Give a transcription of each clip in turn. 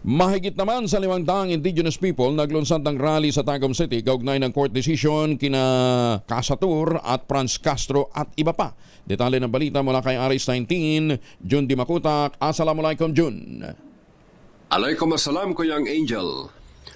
Mahigit naman sa 500 indigenous people naglunsad ng rally sa Tagum City kaugnay ng court decision kina Casatur at Franz Castro at iba pa. Detalye ng balita mula kay RS19, Jun Dimakutak. Assalamualaikum Jun. Alaikum assalam, Kuyang Angel.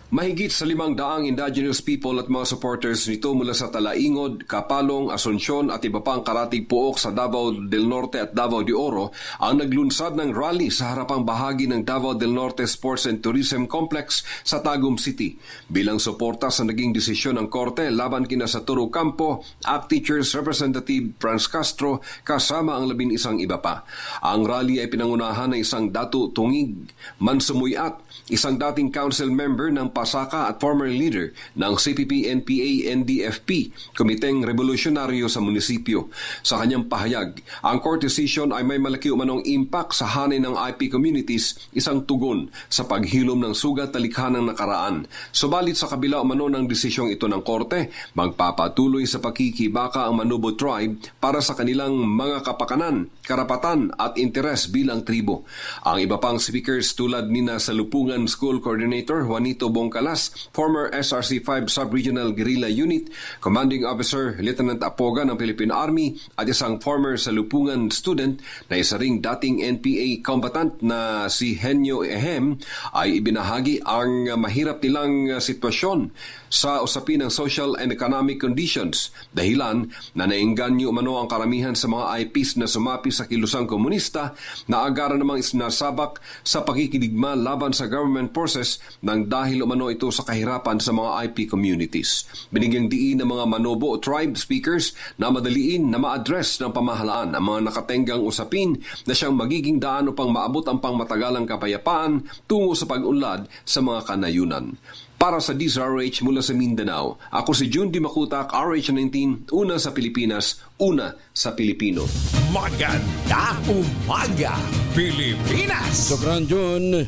Mahigit sa 500 indigenous people at mga supporters nito mula sa Talaingod, Kapalong, Asunsyon at iba pang karatig puok sa Davao del Norte at Davao de Oro ang naglunsad ng rally sa harapang bahagi ng Davao del Norte Sports and Tourism Complex sa Tagum City bilang suporta sa naging desisyon ng Korte laban kina Satoru Campo at Teachers Representative Franz Castro kasama ang 11 iba pa. Ang rally ay pinangunahan ng isang Datu Tungig Mansumuyat, isang dating council member ng Pasaka at former leader ng CPP-NPA-NDFP, Komiteng Revolusyonaryo sa munisipyo. Sa kanyang pahayag, ang court decision ay may malaki umanong impact sa hanay ng IP communities, isang tugon sa paghilom ng sugat na likha ng nakaraan. Subalit sa kabila umano ng desisyong ito ng korte, magpapatuloy sa pakikibaka ang Manobo tribe para sa kanilang mga kapakanan, karapatan at interes bilang tribo. Ang iba pang speakers tulad nina Salupungan School Coordinator Juanito Bongkalas, former SRC-5 Sub-Regional Guerrilla Unit, Commanding Officer Lieutenant Apoga ng Philippine Army at isang former Salupungan student na isa ring dating NPA combatant na si Henyo Ehem ay ibinahagi ang mahirap nilang sitwasyon sa usapin ng social and economic conditions, dahilan na naengganyo umano ang karamihan sa mga IPs na sumapi sa kilusang komunista na agara namang isinasabak sa pakikidigma laban sa government forces nang dahil umano ito sa kahirapan sa mga IP communities. Binigyang diin ng mga Manobo tribe speakers na madaliin na ma-address ng pamahalaan ang mga nakatenggang usapin na siyang magiging daan upang maabot ang pangmatagalang kapayapaan tungo sa pag-unlad sa mga kanayunan. Para sa DZRH mula sa Mindanao, ako si Jun Dimakutak, RH19, una sa Pilipinas, una sa Pilipino. Maganda umaga, Pilipinas! Sokran Jun.